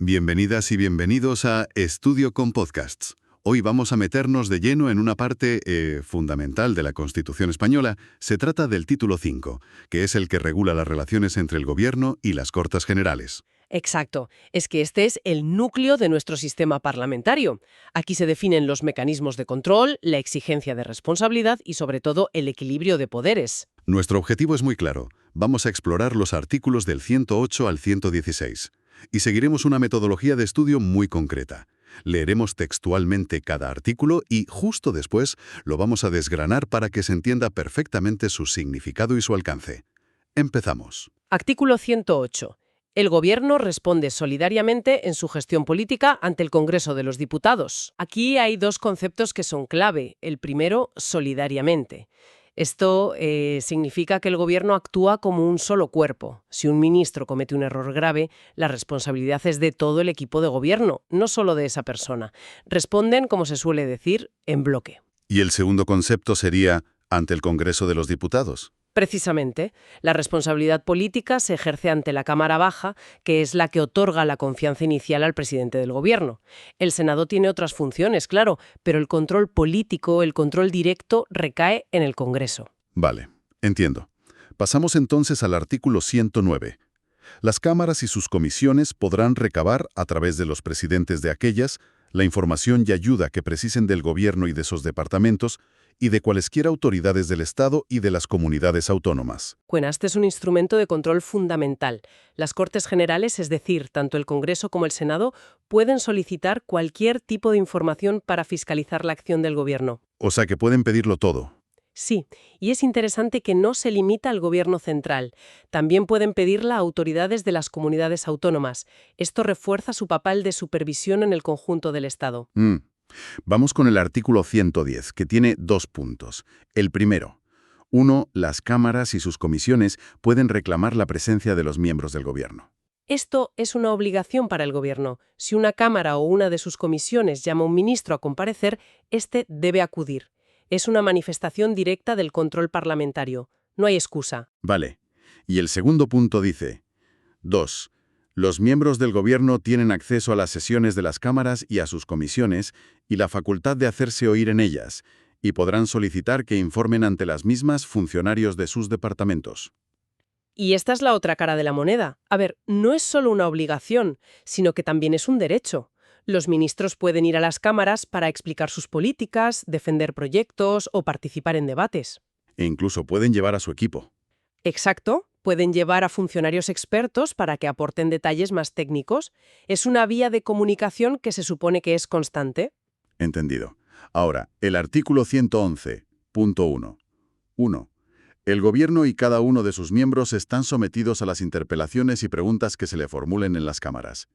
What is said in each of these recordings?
Bienvenidas y bienvenidos a Estudio con Podcasts. Hoy vamos a meternos de lleno en una parte fundamental de la Constitución española. Se trata del título 5, que es el que regula las relaciones entre el Gobierno y las Cortes Generales. Exacto. Es que este es el núcleo de nuestro sistema parlamentario. Aquí se definen los mecanismos de control, la exigencia de responsabilidad y, sobre todo, el equilibrio de poderes. Nuestro objetivo es muy claro. Vamos a explorar los artículos del 108 al 116. Y seguiremos una metodología de estudio muy concreta. Leeremos textualmente cada artículo y, justo después, lo vamos a desgranar para que se entienda perfectamente su significado y su alcance. Empezamos. Artículo 108. El Gobierno responde solidariamente en su gestión política ante el Congreso de los Diputados. Aquí hay dos conceptos que son clave. El primero, solidariamente. Esto significa que el Gobierno actúa como un solo cuerpo. Si un ministro comete un error grave, la responsabilidad es de todo el equipo de Gobierno, no solo de esa persona. Responden, como se suele decir, en bloque. Y el segundo concepto sería ante el Congreso de los Diputados. Precisamente, la responsabilidad política se ejerce ante la Cámara Baja, que es la que otorga la confianza inicial al presidente del Gobierno. El Senado tiene otras funciones, claro, pero el control político, el control directo, recae en el Congreso. Vale, entiendo. Pasamos entonces al artículo 109. Las cámaras y sus comisiones podrán recabar, a través de los presidentes de aquellas, la información y ayuda que precisen del Gobierno y de sus departamentos, y de cualesquiera autoridades del Estado y de las comunidades autónomas. Bueno, este es un instrumento de control fundamental. Las Cortes Generales, es decir, tanto el Congreso como el Senado, pueden solicitar cualquier tipo de información para fiscalizar la acción del Gobierno. O sea que pueden pedirlo todo. Sí, y es interesante que no se limita al Gobierno central. También pueden pedirla a autoridades de las comunidades autónomas. Esto refuerza su papel de supervisión en el conjunto del Estado. Vamos con el artículo 110, que tiene 2 puntos. El primero. 1. Las cámaras y sus comisiones pueden reclamar la presencia de los miembros del Gobierno. Esto es una obligación para el Gobierno. Si una Cámara o una de sus comisiones llama a un ministro a comparecer, éste debe acudir. Es una manifestación directa del control parlamentario. No hay excusa. Vale. Y el segundo punto dice: 2. Los miembros del Gobierno tienen acceso a las sesiones de las cámaras y a sus comisiones y la facultad de hacerse oír en ellas, y podrán solicitar que informen ante las mismas funcionarios de sus departamentos. Y esta es la otra cara de la moneda. A ver, no es solo una obligación, sino que también es un derecho. Los ministros pueden ir a las cámaras para explicar sus políticas, defender proyectos o participar en debates. E incluso pueden llevar a su equipo. Exacto. Pueden llevar a funcionarios expertos para que aporten detalles más técnicos. Es una vía de comunicación que se supone que es constante. Entendido. Ahora, el artículo 111.1. 1. El Gobierno y cada uno de sus miembros están sometidos a las interpelaciones y preguntas que se le formulen en las cámaras.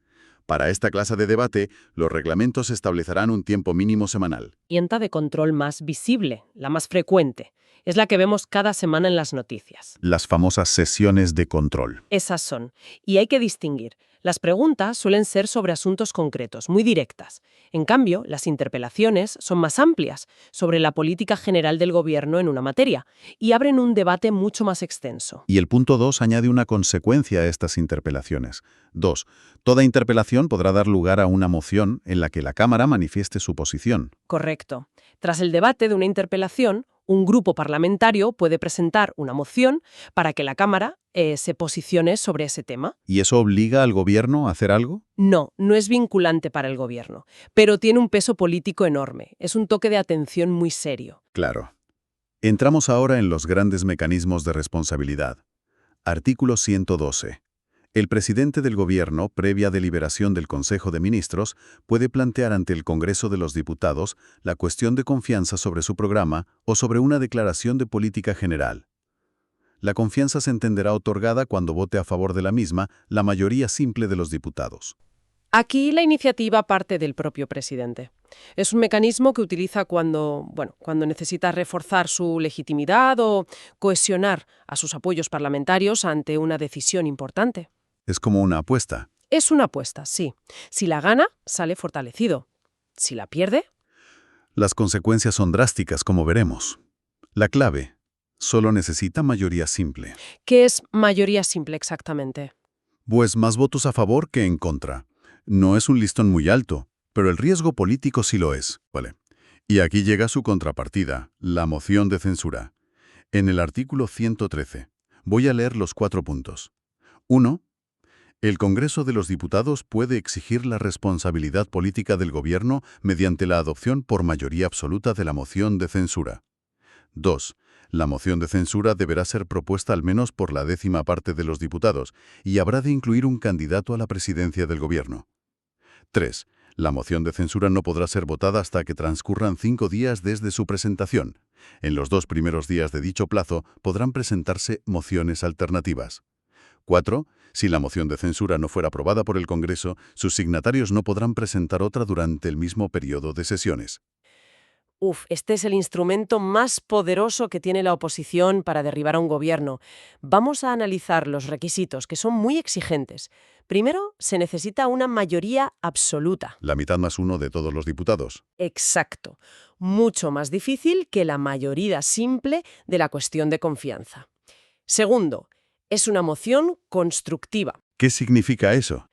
Para esta clase de debate, los reglamentos establecerán un tiempo mínimo semanal. Herramienta de control más visible, la más frecuente. Es la que vemos cada semana en las noticias. Las famosas sesiones de control. Esas son. Y hay que distinguir. Las preguntas suelen ser sobre asuntos concretos, muy directas. En cambio, las interpelaciones son más amplias, sobre la política general del Gobierno en una materia, y abren un debate mucho más extenso. Y el punto 2 añade una consecuencia a estas interpelaciones. 2. Toda interpelación podrá dar lugar a una moción en la que la Cámara manifieste su posición. Correcto. Tras el debate de una interpelación, un grupo parlamentario puede presentar una moción para que la Cámara se posicione sobre ese tema. ¿Y eso obliga al Gobierno a hacer algo? No, no es vinculante para el Gobierno, pero tiene un peso político enorme. Es un toque de atención muy serio. Claro. Entramos ahora en los grandes mecanismos de responsabilidad. Artículo 112. El presidente del Gobierno, previa deliberación del Consejo de Ministros, puede plantear ante el Congreso de los Diputados la cuestión de confianza sobre su programa o sobre una declaración de política general. La confianza se entenderá otorgada cuando vote a favor de la misma la mayoría simple de los diputados. Aquí la iniciativa parte del propio presidente. Es un mecanismo que utiliza cuando necesita reforzar su legitimidad o cohesionar a sus apoyos parlamentarios ante una decisión importante. Es como una apuesta. Es una apuesta, sí. Si la gana, sale fortalecido. Si la pierde... Las consecuencias son drásticas, como veremos. La clave: solo necesita mayoría simple. ¿Qué es mayoría simple exactamente? Pues más votos a favor que en contra. No es un listón muy alto, pero el riesgo político sí lo es. Vale. Y aquí llega su contrapartida, la moción de censura. En el artículo 113. Voy a leer los 4 puntos. 1. El Congreso de los Diputados puede exigir la responsabilidad política del Gobierno mediante la adopción por mayoría absoluta de la moción de censura. 2. La moción de censura deberá ser propuesta al menos por la 10ª parte de los diputados y habrá de incluir un candidato a la presidencia del Gobierno. 3. La moción de censura no podrá ser votada hasta que transcurran 5 días desde su presentación. En los 2 primeros días de dicho plazo podrán presentarse mociones alternativas. 4. Si la moción de censura no fuera aprobada por el Congreso, sus signatarios no podrán presentar otra durante el mismo periodo de sesiones. Este es el instrumento más poderoso que tiene la oposición para derribar a un gobierno. Vamos a analizar los requisitos, que son muy exigentes. Primero, se necesita una mayoría absoluta. La mitad más 1 de todos los diputados. Exacto. Mucho más difícil que la mayoría simple de la cuestión de confianza. Segundo, es una moción constructiva, ¿Qué significa eso?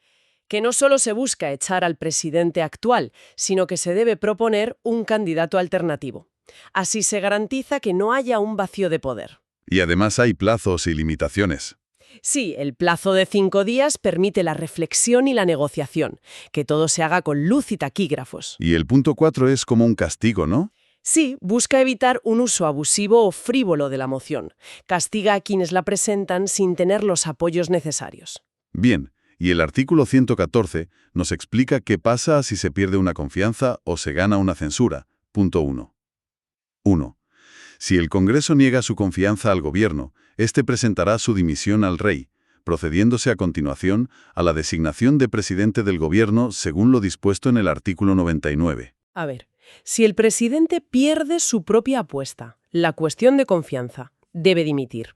que no solo se busca echar al presidente actual, sino que se debe proponer un candidato alternativo. Así se garantiza que no haya un vacío de poder. Y además hay plazos y limitaciones. Sí, el plazo de 5 días permite la reflexión y la negociación, que todo se haga con luz y taquígrafos. Y el punto 4 es como un castigo, ¿no? Sí, busca evitar un uso abusivo o frívolo de la moción. Castiga a quienes la presentan sin tener los apoyos necesarios. Bien, y el artículo 114 nos explica qué pasa si se pierde una confianza o se gana una censura. Punto 1. 1. Si el Congreso niega su confianza al Gobierno, éste presentará su dimisión al Rey, procediéndose a continuación a la designación de presidente del Gobierno según lo dispuesto en el artículo 99. A ver, si el presidente pierde su propia apuesta, la cuestión de confianza, debe dimitir.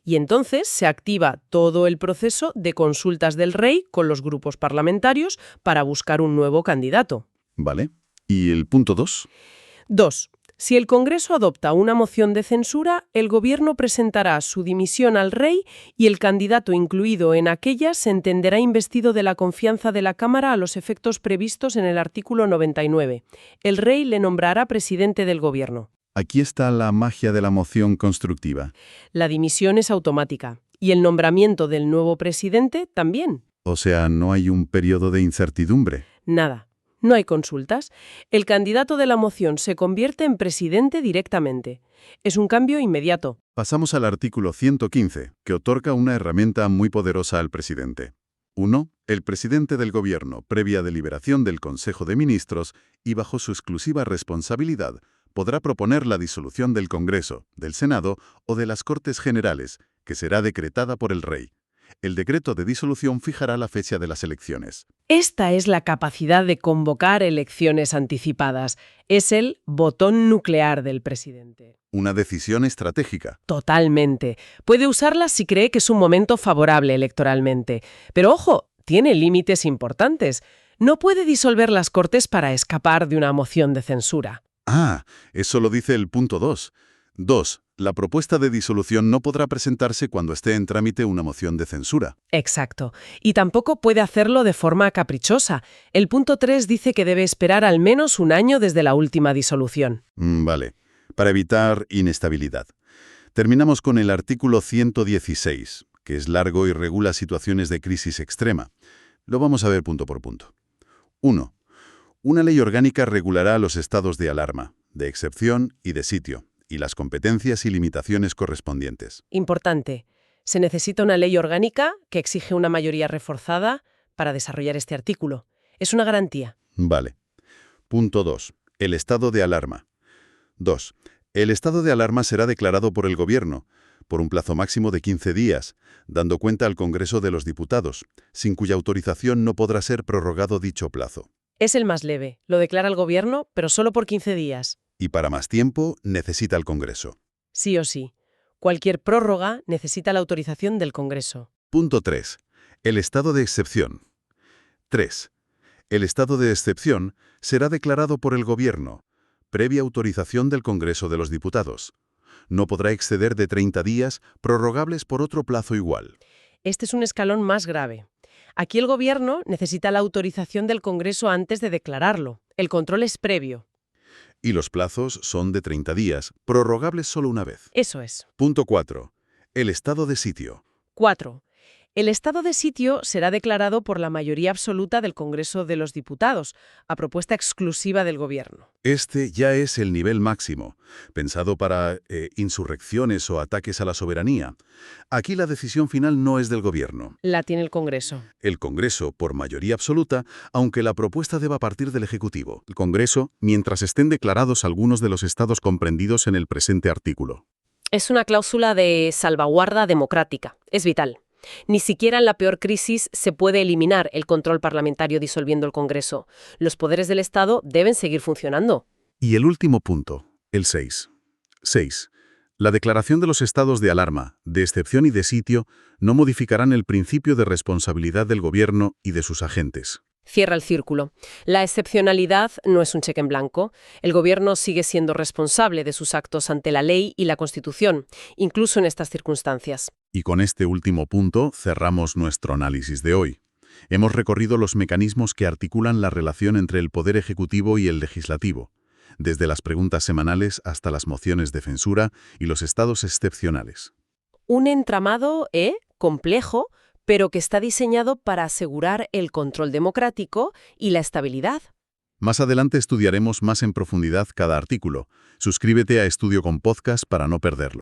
Y entonces se activa todo el proceso de consultas del rey con los grupos parlamentarios para buscar un nuevo candidato. ¿Vale? ¿Y el punto 2? 2. Si el Congreso adopta una moción de censura, el Gobierno presentará su dimisión al rey y el candidato incluido en aquella se entenderá investido de la confianza de la Cámara a los efectos previstos en el artículo 99. El rey le nombrará presidente del Gobierno. Aquí está la magia de la moción constructiva. La dimisión es automática y el nombramiento del nuevo presidente también. O sea, no hay un periodo de incertidumbre. Nada. No hay consultas. El candidato de la moción se convierte en presidente directamente. Es un cambio inmediato. Pasamos al artículo 115, que otorga una herramienta muy poderosa al presidente. 1. El presidente del Gobierno, previa deliberación del Consejo de Ministros y bajo su exclusiva responsabilidad, podrá proponer la disolución del Congreso, del Senado o de las Cortes Generales, que será decretada por el Rey. El decreto de disolución fijará la fecha de las elecciones. Esta es la capacidad de convocar elecciones anticipadas. Es el botón nuclear del presidente. Una decisión estratégica. Totalmente. Puede usarla si cree que es un momento favorable electoralmente. Pero ojo, tiene límites importantes. No puede disolver las Cortes para escapar de una moción de censura. Ah, eso lo dice el punto 2. 2. La propuesta de disolución no podrá presentarse cuando esté en trámite una moción de censura. Exacto. Y tampoco puede hacerlo de forma caprichosa. El punto 3 dice que debe esperar al menos un año desde la última disolución. Vale. Para evitar inestabilidad. Terminamos con el artículo 116, que es largo y regula situaciones de crisis extrema. Lo vamos a ver punto por punto. 1. Una ley orgánica regulará los estados de alarma, de excepción y de sitio, y las competencias y limitaciones correspondientes. Importante. Se necesita una ley orgánica que exige una mayoría reforzada para desarrollar este artículo. Es una garantía. Vale. Punto 2. El estado de alarma. 2. El estado de alarma será declarado por el Gobierno, por un plazo máximo de 15 días, dando cuenta al Congreso de los Diputados, sin cuya autorización no podrá ser prorrogado dicho plazo. Es el más leve. Lo declara el Gobierno, pero solo por 15 días. Y para más tiempo necesita el Congreso. Sí o sí. Cualquier prórroga necesita la autorización del Congreso. Punto 3. El estado de excepción. 3. El estado de excepción será declarado por el Gobierno, previa autorización del Congreso de los Diputados. No podrá exceder de 30 días, prorrogables por otro plazo igual. Este es un escalón más grave. Aquí el Gobierno necesita la autorización del Congreso antes de declararlo. El control es previo. Y los plazos son de 30 días, prorrogables solo una vez. Eso es. Punto 4. El estado de sitio. 4. El estado de sitio será declarado por la mayoría absoluta del Congreso de los Diputados, a propuesta exclusiva del Gobierno. Este ya es el nivel máximo, pensado para insurrecciones o ataques a la soberanía. Aquí la decisión final no es del Gobierno. La tiene el Congreso. El Congreso, por mayoría absoluta, aunque la propuesta deba partir del Ejecutivo. El Congreso, mientras estén declarados algunos de los estados comprendidos en el presente artículo. Es una cláusula de salvaguarda democrática. Es vital. Ni siquiera en la peor crisis se puede eliminar el control parlamentario disolviendo el Congreso. Los poderes del Estado deben seguir funcionando. Y el último punto, el 6. 6. La declaración de los estados de alarma, de excepción y de sitio no modificarán el principio de responsabilidad del Gobierno y de sus agentes. Cierra el círculo. La excepcionalidad no es un cheque en blanco. El Gobierno sigue siendo responsable de sus actos ante la ley y la Constitución, incluso en estas circunstancias. Y con este último punto cerramos nuestro análisis de hoy. Hemos recorrido los mecanismos que articulan la relación entre el Poder Ejecutivo y el Legislativo, desde las preguntas semanales hasta las mociones de censura y los estados excepcionales. Un entramado, complejo, pero que está diseñado para asegurar el control democrático y la estabilidad. Más adelante estudiaremos más en profundidad cada artículo. Suscríbete a Estudio con Podcast para no perderlo.